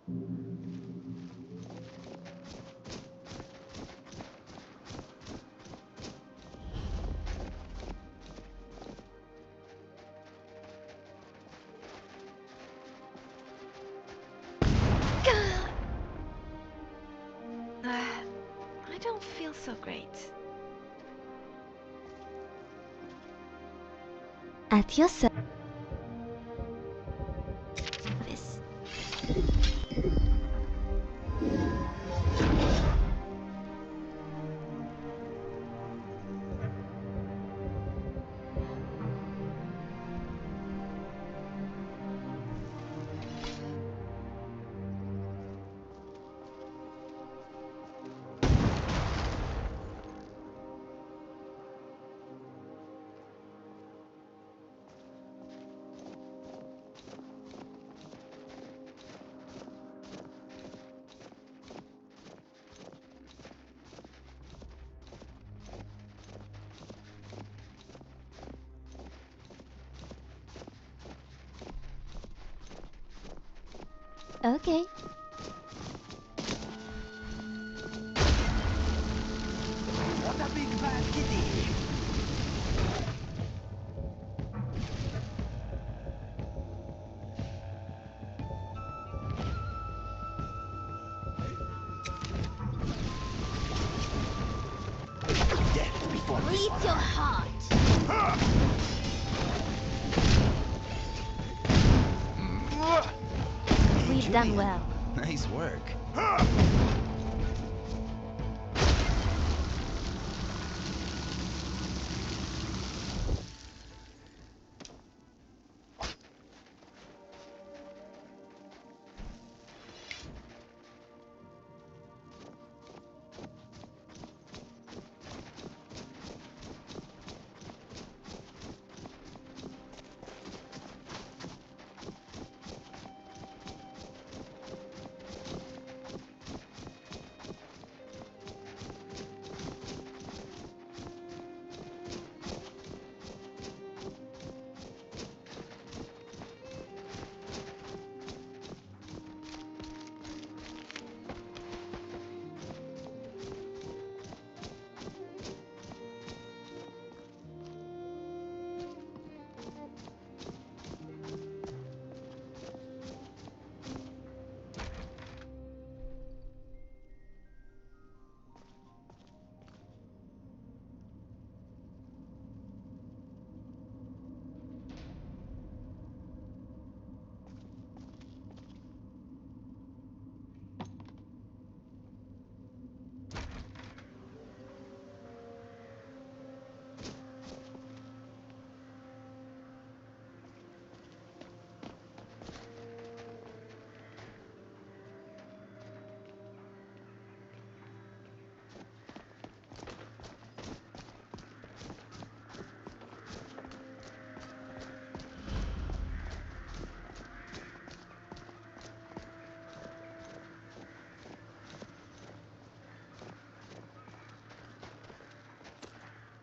I don't feel so great. At your service. Okay. What a big bad kitty! Death before Read your heart. We've done well. Nice work.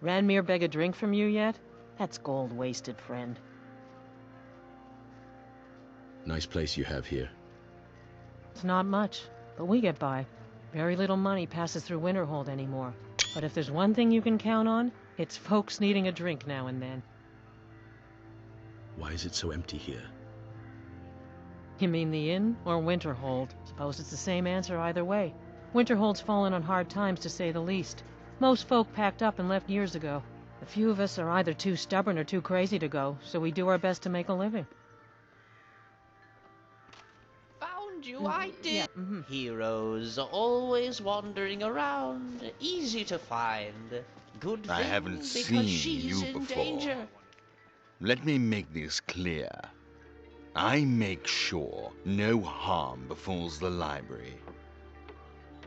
Ranmir beg a drink from you yet? That's gold wasted, friend. Nice place you have here. It's not much, but we get by. Very little money passes through Winterhold anymore. But if there's one thing you can count on, it's folks needing a drink now and then. Why is it so empty here? You mean the inn or Winterhold? Suppose it's the same answer either way. Winterhold's fallen on hard times, to say the least. Most folk packed up and left years ago. A few of us are either too stubborn or too crazy to go, so we do our best to make a living. Found you, I did. Yeah, Heroes always wandering around, easy to find. Good I thing haven't because seen she's you in before. danger. Let me make this clear. I make sure no harm befalls the library.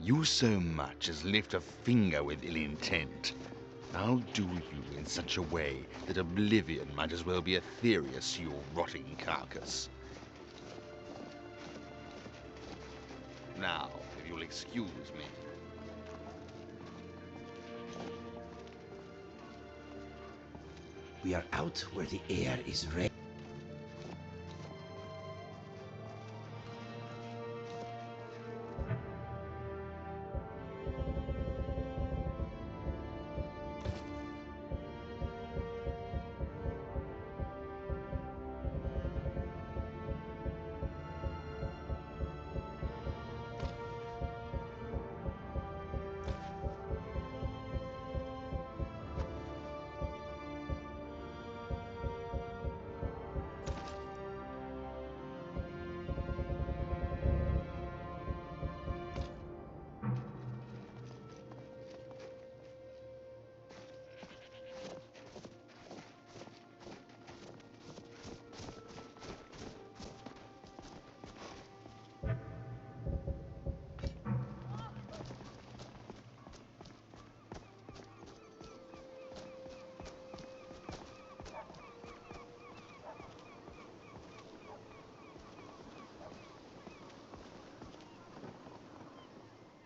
You so much as lift a finger with ill intent, I'll do you in such a way that oblivion might as well be ethereous to your rotting carcass. Now, if you'll excuse me. We are out where the air is red.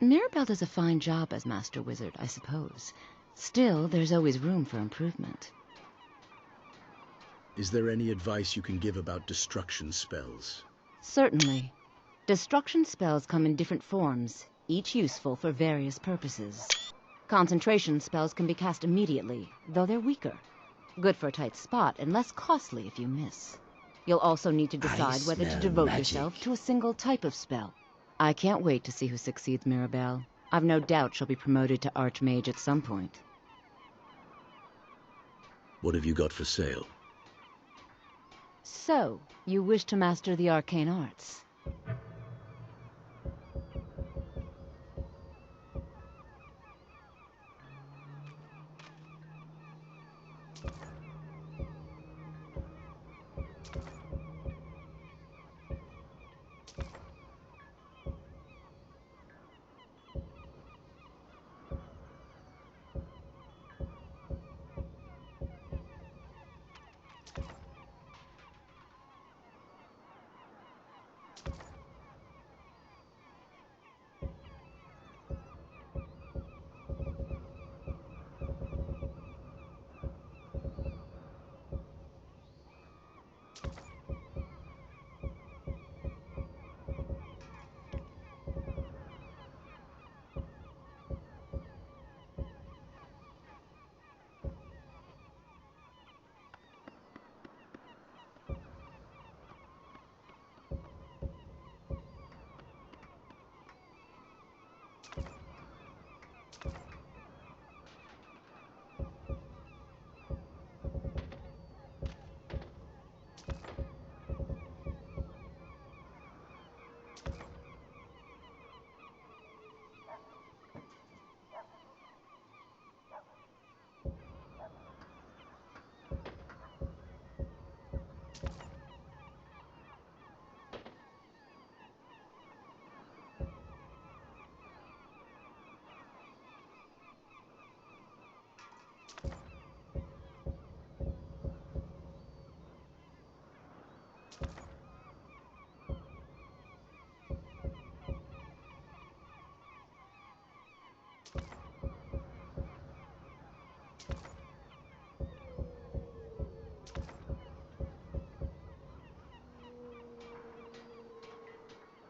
Mirabelle does a fine job as Master Wizard, I suppose. Still, there's always room for improvement. Is there any advice you can give about destruction spells? Certainly. Destruction spells come in different forms, each useful for various purposes. Concentration spells can be cast immediately, though they're weaker. Good for a tight spot and less costly if you miss. You'll also need to decide whether to smell devote magic. yourself to a single type of spell. I can't wait to see who succeeds Mirabelle. I've no doubt she'll be promoted to Archmage at some point. What have you got for sale? So, you wish to master the arcane arts?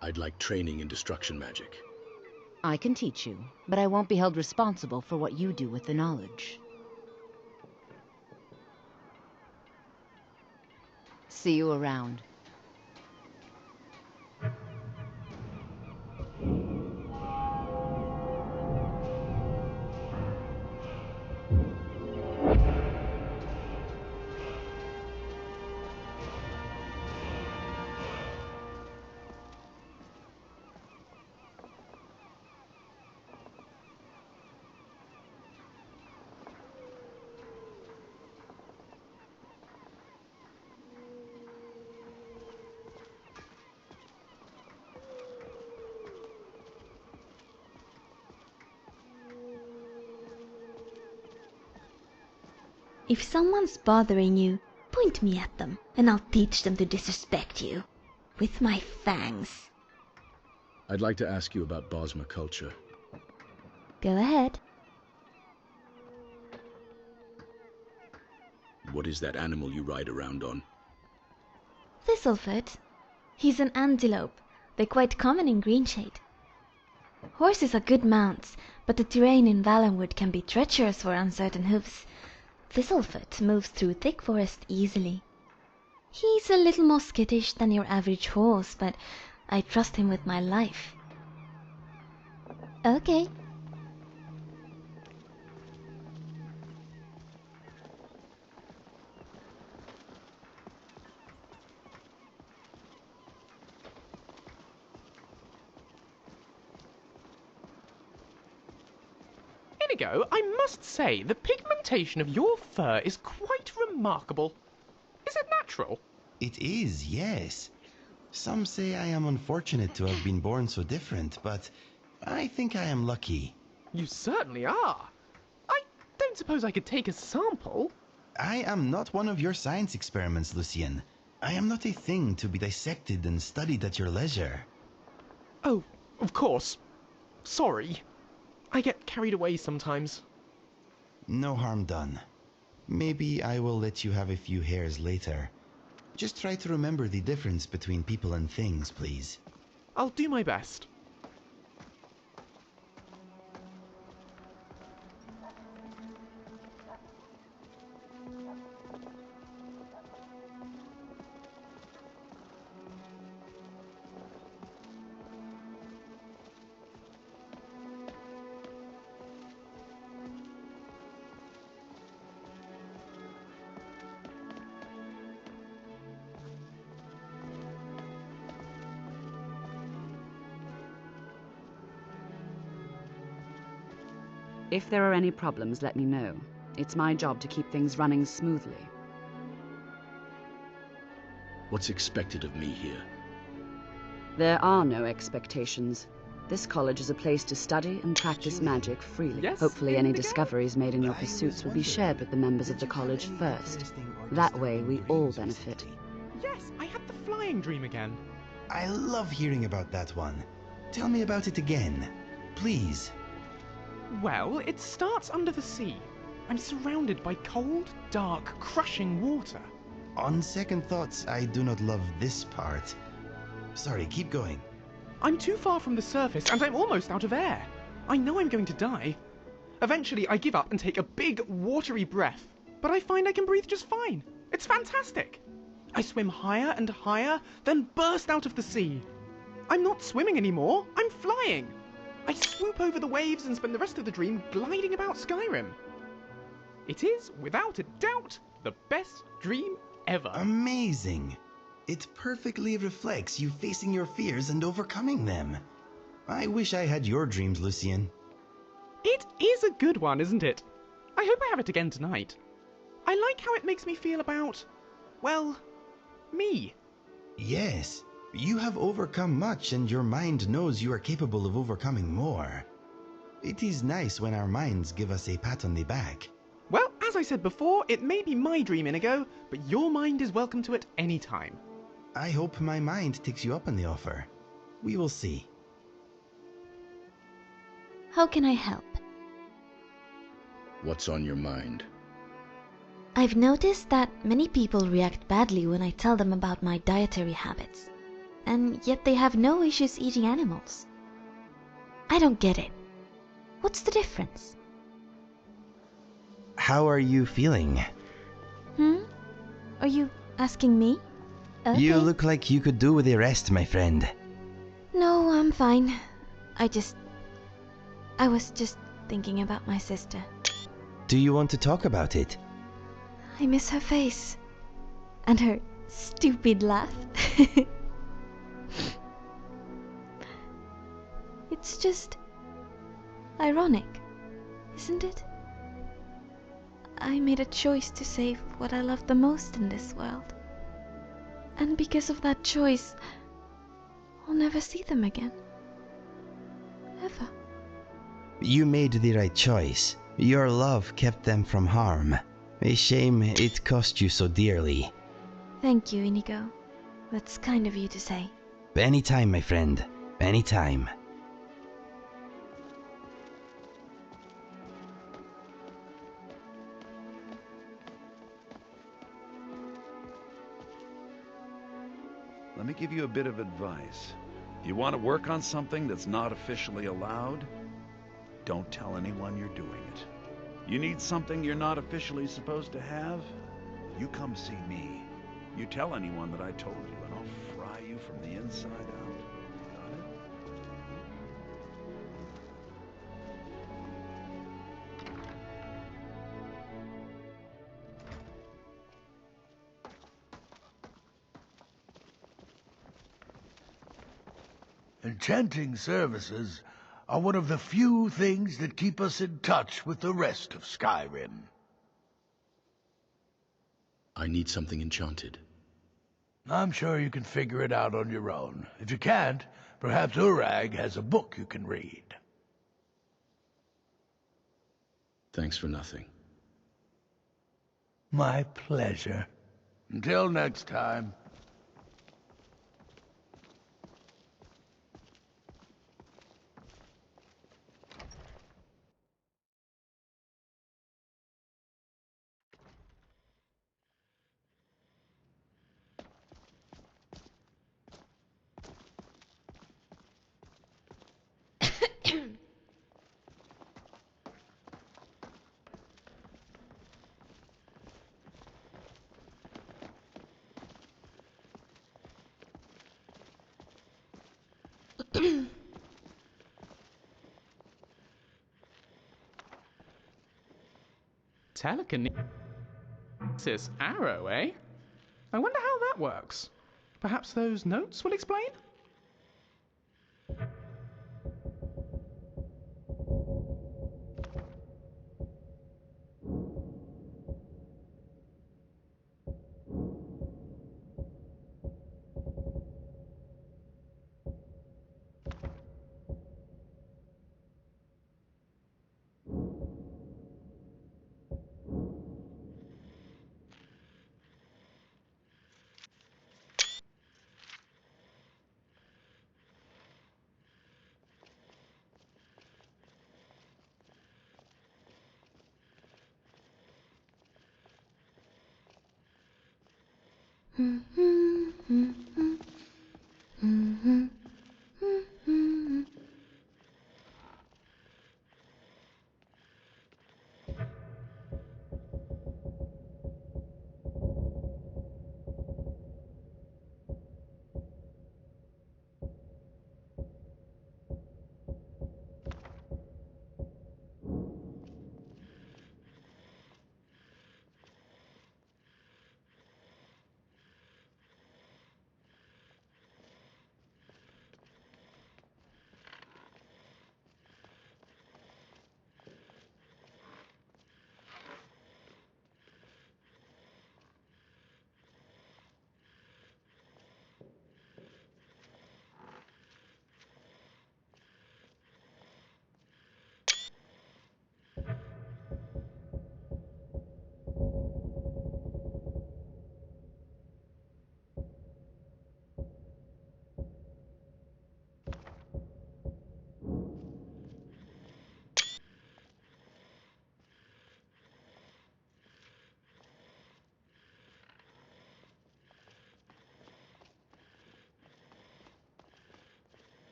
I'd like training in destruction magic. I can teach you, but I won't be held responsible for what you do with the knowledge. See you around. If someone's bothering you, point me at them, and I'll teach them to disrespect you. With my fangs. I'd like to ask you about Bosma culture. Go ahead. What is that animal you ride around on? Thistlefoot. He's an antelope. They're quite common in Greenshade. Horses are good mounts, but the terrain in Valenwood can be treacherous for uncertain hoofs. Thistlefoot moves through thick forest easily. He's a little more skittish than your average horse, but I trust him with my life. Okay. Inigo, I must say, the pigmentation of your fur is quite remarkable. Is it natural? It is, yes. Some say I am unfortunate to have been born so different, but I think I am lucky. You certainly are. I don't suppose I could take a sample. I am not one of your science experiments, Lucien. I am not a thing to be dissected and studied at your leisure. Oh, of course. sorry. I get carried away sometimes. No harm done. Maybe I will let you have a few hairs later. Just try to remember the difference between people and things, please. I'll do my best. If there are any problems, let me know. It's my job to keep things running smoothly. What's expected of me here? There are no expectations. This college is a place to study and practice magic freely. Yes, Hopefully any Indigo? discoveries made in your I was pursuits will be wondering, shared with the members of did the you have college any first. interesting or That way disturbing we all dreams benefit. recently? Yes, I had the flying dream again. I love hearing about that one. Tell me about it again, please. Well, it starts under the sea. I'm surrounded by cold, dark, crushing water. On second thoughts, I do not love this part. Sorry, keep going. I'm too far from the surface and I'm almost out of air. I know I'm going to die. Eventually, I give up and take a big, watery breath, but I find I can breathe just fine. It's fantastic. I swim higher and higher, then burst out of the sea. I'm not swimming anymore, I'm flying. I swoop over the waves and spend the rest of the dream gliding about Skyrim. It is, without a doubt, the best dream ever. Amazing. It perfectly reflects you facing your fears and overcoming them. I wish I had your dreams, Lucian. It is a good one, isn't it? I hope I have it again tonight. I like how it makes me feel about, well, me. Yes, you have overcome much and your mind knows you are capable of overcoming more. It is nice when our minds give us a pat on the back. Well, as I said before, it may be my dream, Inigo, but your mind is welcome to it any time. I hope my mind takes you up on the offer. We will see. How can I help? What's on your mind? I've noticed that many people react badly when I tell them about my dietary habits, and yet they have no issues eating animals. I don't get it. What's the difference? How are you feeling? Are you asking me? Okay. You look like you could do with a rest, my friend. No, I'm fine. I was just thinking about my sister. Do you want to talk about it? I miss her face. And her stupid laugh. It's just ironic, isn't it? I made a choice to save what I love the most in this world. And because of that choice, I'll never see them again. Ever. You made the right choice. Your love kept them from harm. A shame it cost you so dearly. Thank you, Inigo. That's kind of you to say. Anytime, my friend. Anytime. Let me give you a bit of advice. You want to work on something that's not officially allowed? Don't tell anyone you're doing it. You need something you're not officially supposed to have? You come see me. You tell anyone that I told you, and I'll fry you from the inside out. Got it? Enchanting services are one of the few things that keep us in touch with the rest of Skyrim. I need something enchanted. I'm sure you can figure it out on your own. If you can't, perhaps Urag has a book you can read. Thanks for nothing. My pleasure. Until next time. Telekinesis arrow, eh? I wonder how that works. Perhaps those notes will explain?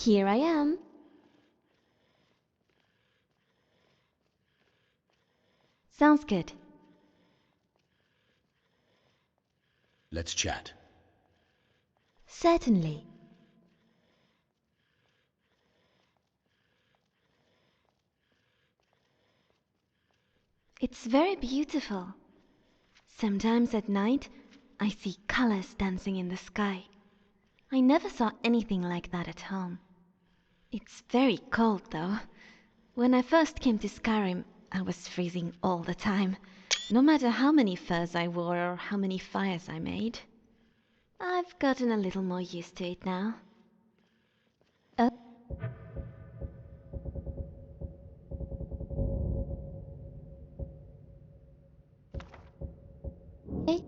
Here I am. Sounds good. Let's chat. Certainly. It's very beautiful. Sometimes at night, I see colors dancing in the sky. I never saw anything like that at home. It's very cold, though. When I first came to Skyrim, I was freezing all the time, no matter how many furs I wore or how many fires I made. I've gotten a little more used to it now. Hey.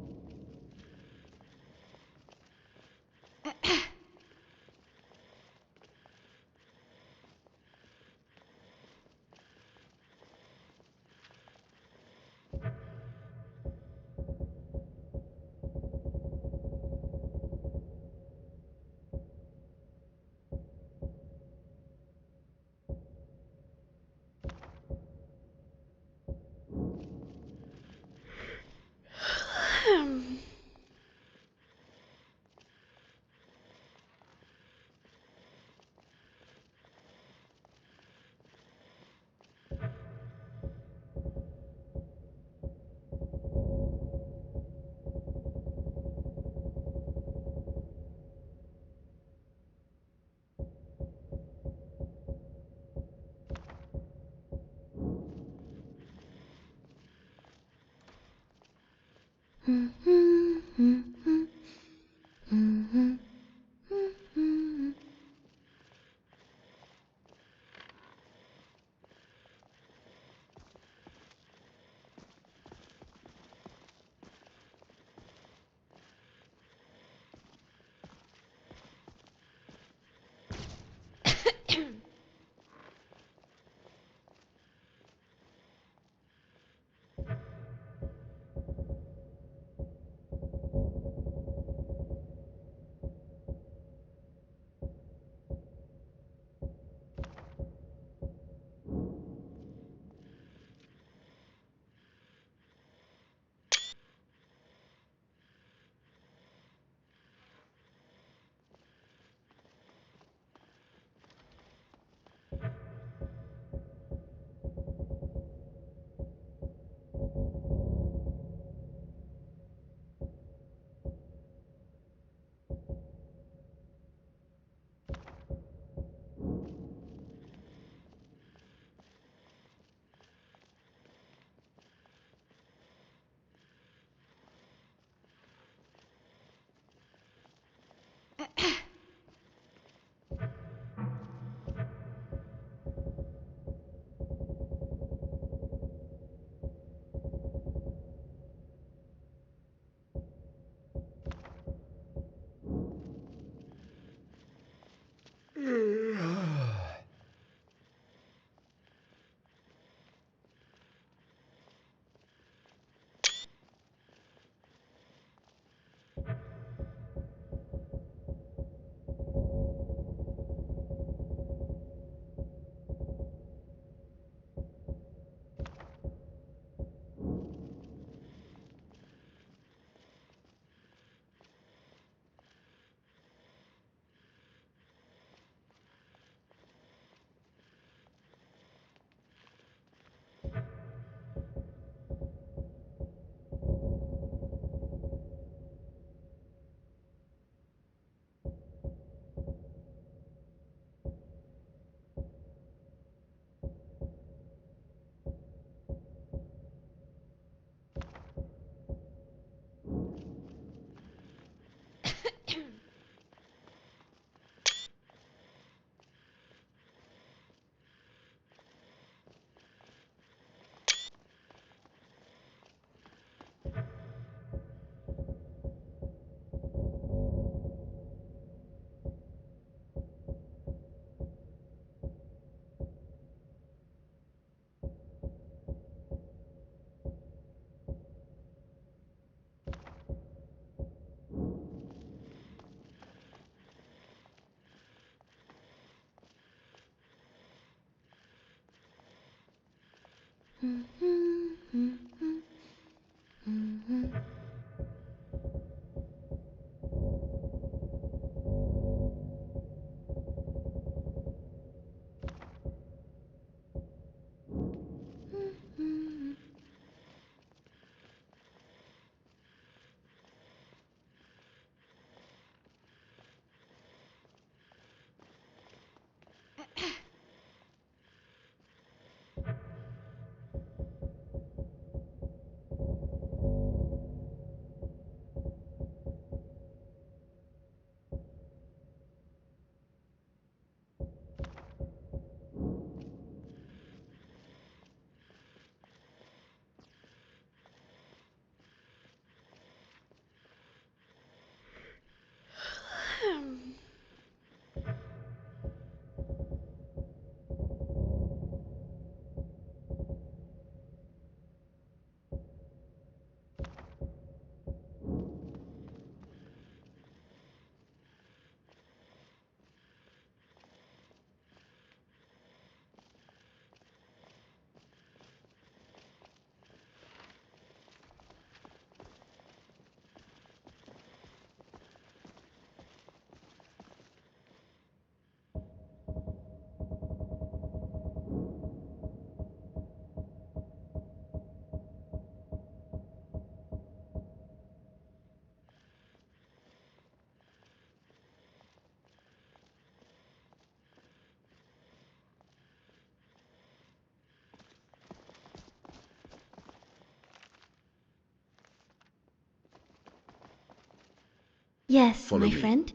Yes, Follow my me. friend.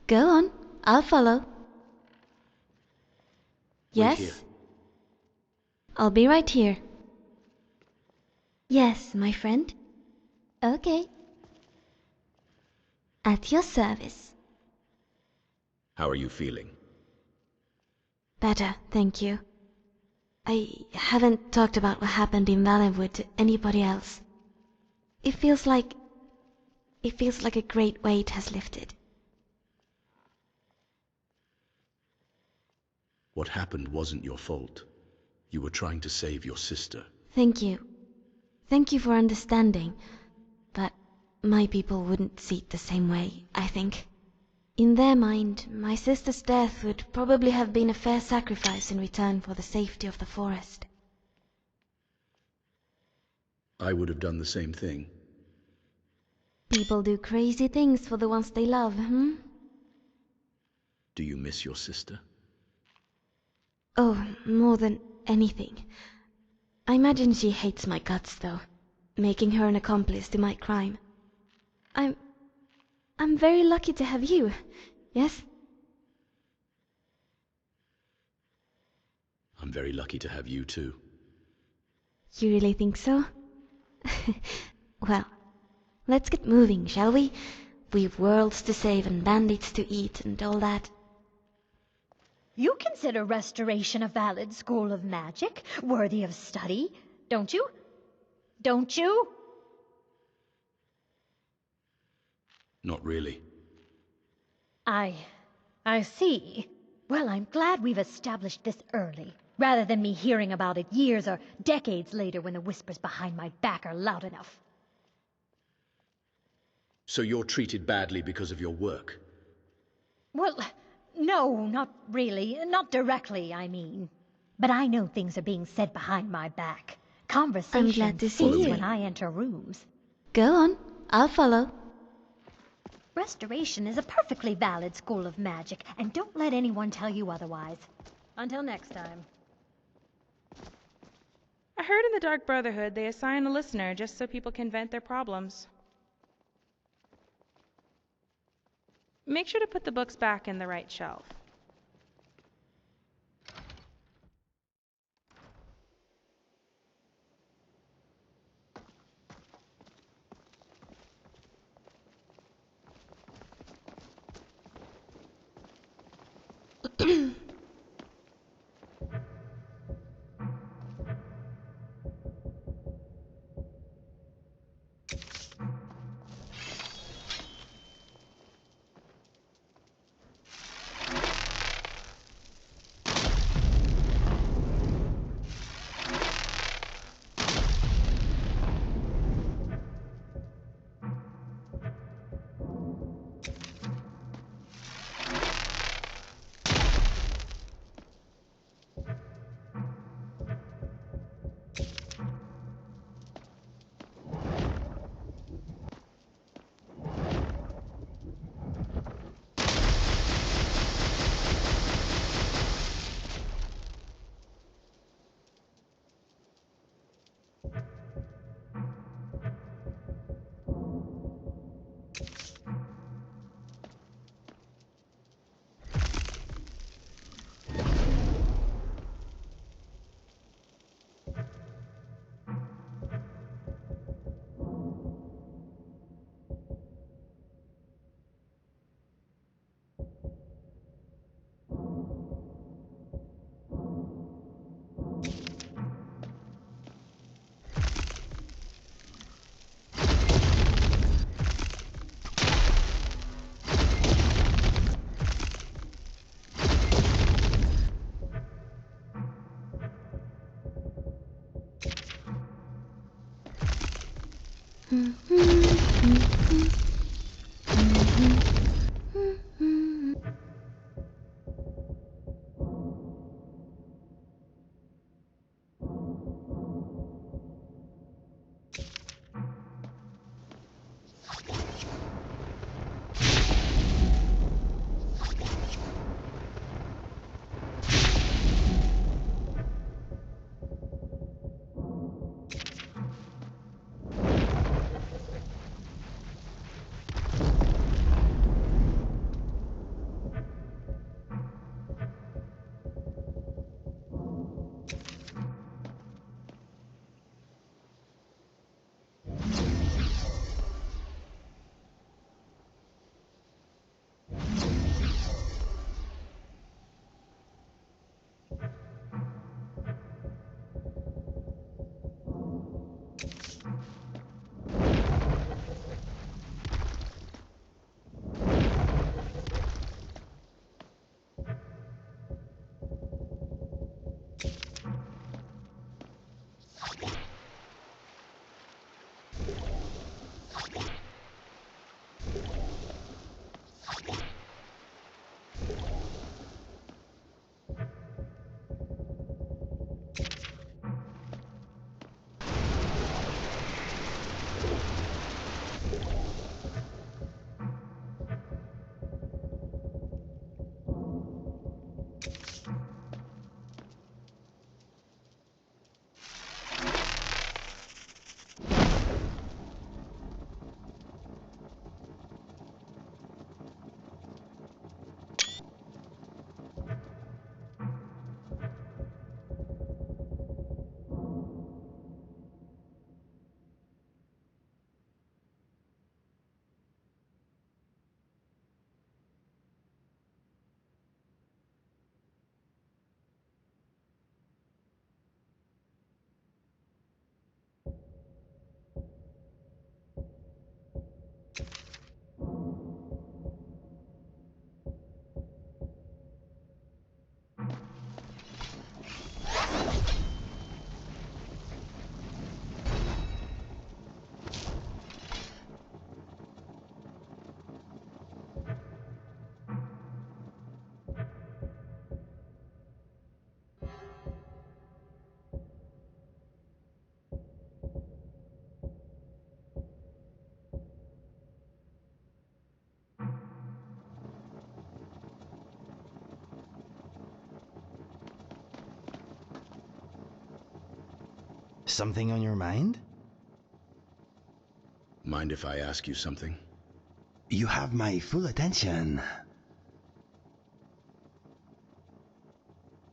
Go on, I'll follow. Wait Yes? here. I'll be right here. Yes, my friend. Okay. At your service. How are you feeling? Better, thank you. I haven't talked about what happened in Valenwood to anybody else. It feels like a great weight has lifted. What happened wasn't your fault. You were trying to save your sister. Thank you. Thank you for understanding. But my people wouldn't see it the same way, I think. In their mind, my sister's death would probably have been a fair sacrifice in return for the safety of the forest. I would have done the same thing. People do crazy things for the ones they love, Do you miss your sister? Oh, more than anything. I imagine she hates my guts, though, making her an accomplice to my crime. I'm very lucky to have you, yes? I'm very lucky to have you too. You really think so? Well, let's get moving, shall we? We've worlds to save and bandits to eat and all that. You consider restoration a valid school of magic, worthy of study, don't you? Don't you? Not really. I see. Well, I'm glad we've established this early, rather than me hearing about it years or decades later when the whispers behind my back are loud enough. So you're treated badly because of your work? Well, no, not really. Not directly, I mean. But I know things are being said behind my back. Conversation I'm glad to see cease you. when I enter rooms. Go on, I'll follow. Restoration is a perfectly valid school of magic, and don't let anyone tell you otherwise. Until next time. I heard in the Dark Brotherhood they assign a listener just so people can vent their problems. Make sure to put the books back in the right shelf. Something on your mind? Mind if I ask you something? You have my full attention.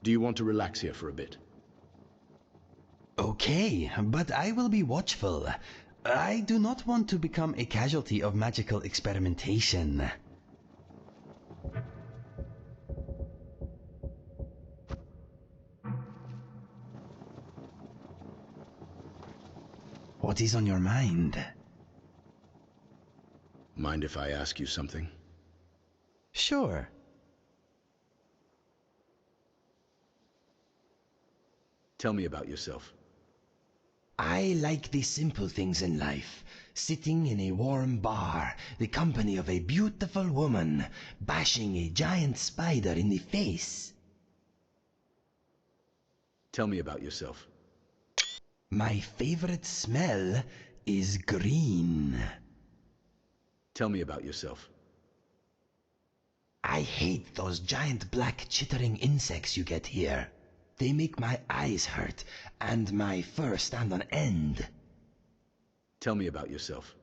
Do you want to relax here for a bit? Okay, but I will be watchful. I do not want to become a casualty of magical experimentation. What is on your mind? Mind if I ask you something? Sure. Tell me about yourself. I like the simple things in life. Sitting in a warm bar, the company of a beautiful woman, bashing a giant spider in the face. Tell me about yourself. My favorite smell is green. Tell me about yourself. I hate those giant black chittering insects you get here. They make my eyes hurt and my fur stand on end. Tell me about yourself.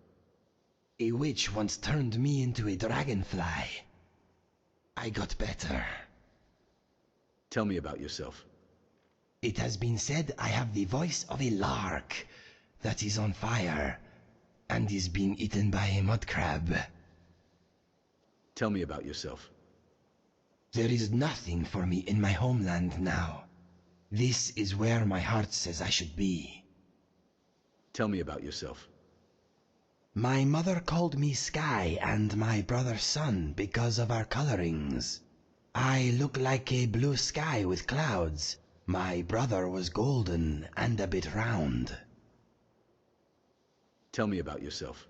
A witch once turned me into a dragonfly. I got better. Tell me about yourself. It has been said I have the voice of a lark that is on fire and is being eaten by a mud crab. Tell me about yourself. There is nothing for me in my homeland now. This is where my heart says I should be. Tell me about yourself. My mother called me Sky and my brother Sun because of our colorings. I look like a blue sky with clouds. My brother was golden and a bit round. Tell me about yourself.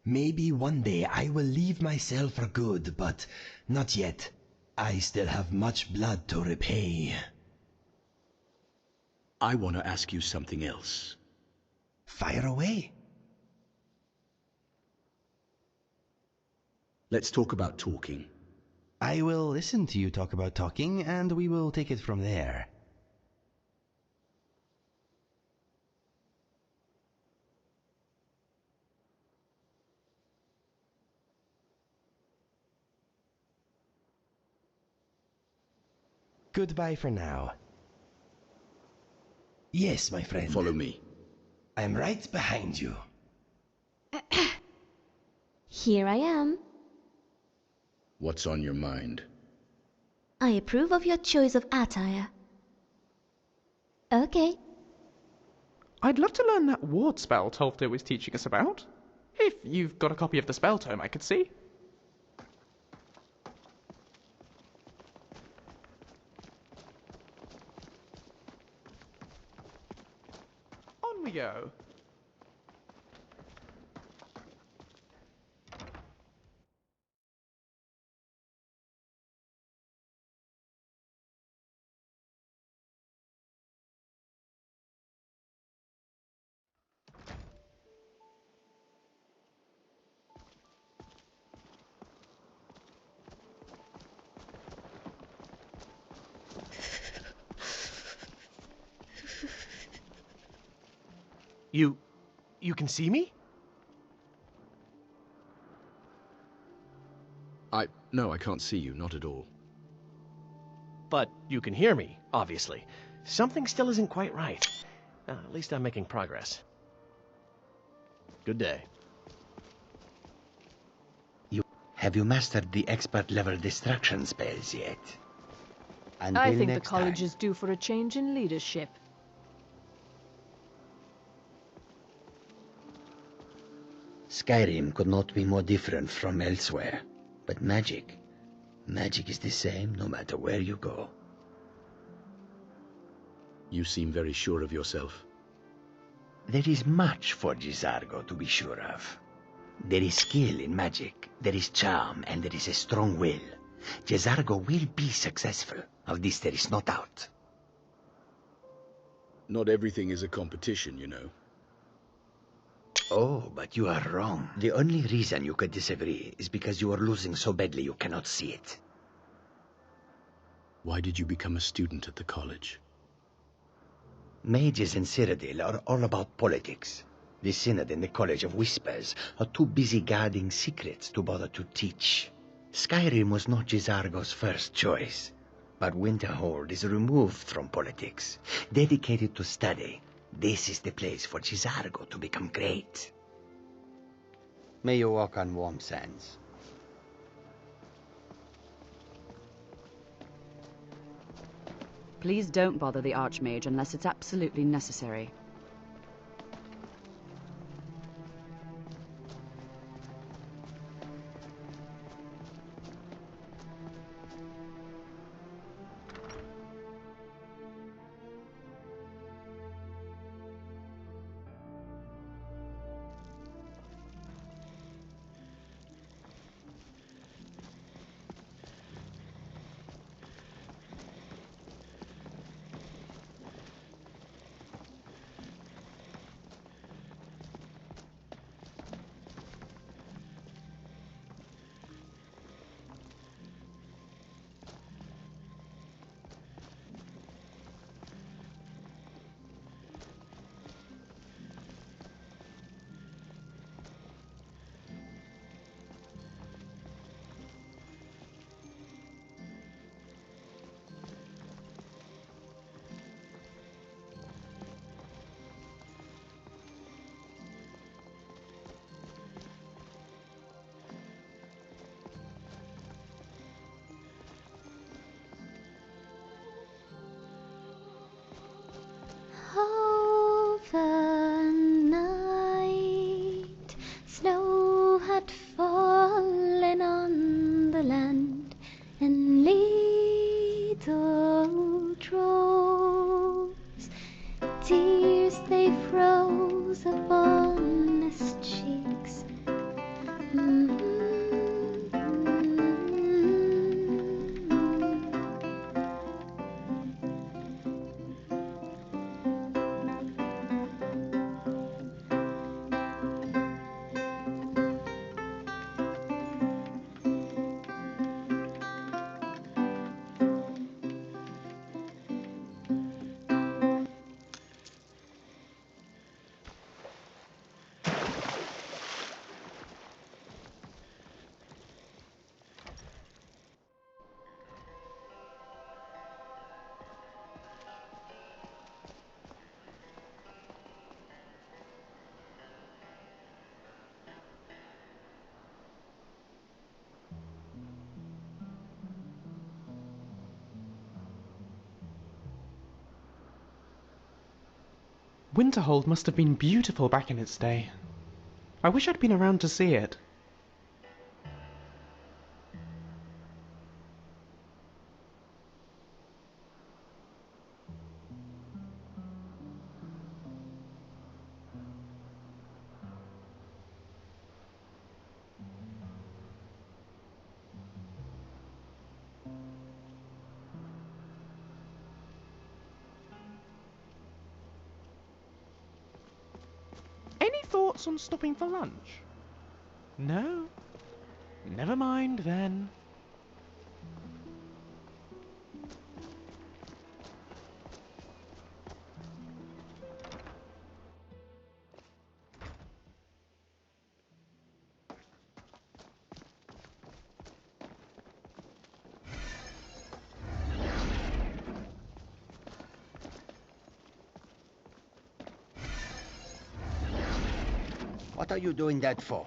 Maybe one day I will leave myself for good, but not yet. I still have much blood to repay. I want to ask you something else. Fire away. Let's talk about talking. I will listen to you talk about talking, and we will take it from there. Goodbye for now. Yes, my friend. Follow me. I'm right behind you. Here I am. What's on your mind? I approve of your choice of attire. Okay. I'd love to learn that ward spell Tolfdo was teaching us about. If you've got a copy of the spell tome I could see. On we go. You can see me? No, I can't see you, not at all. But you can hear me, obviously. Something still isn't quite right. At least I'm making progress. Good day. Have you mastered the expert level distraction spells yet? Until I think the next college time. is due for a change in leadership. Skyrim could not be more different from elsewhere. But magic is the same no matter where you go. You seem very sure of yourself. There is much for Gisargo to be sure of. There is skill in magic, there is charm, and there is a strong will. Gisargo will be successful. Of this there is no doubt. Not everything is a competition, you know. Oh, but you are wrong. The only reason you could disagree is because you are losing so badly you cannot see it. Why did you become a student at the college? Mages in Cyrodiil are all about politics. The Synod and the College of Whispers are too busy guarding secrets to bother to teach. Skyrim was not Gisargo's first choice, but Winterhold is removed from politics, dedicated to study. This is the place for Gisargo to become great. May you walk on warm sands. Please don't bother the Archmage unless it's absolutely necessary. Overnight, snow had fallen on the land, and little drops, tears tears they froze upon his cheeks. Winterhold must have been beautiful back in its day. I wish I'd been around to see it. Any thoughts on stopping for lunch? No? Never mind then. What are you doing that for?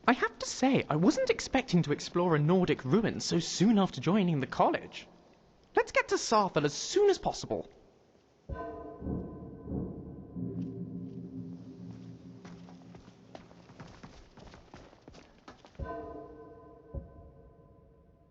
I have to say, I wasn't expecting to explore a Nordic ruin so soon after joining the college. Let's get to Sarthal as soon as possible.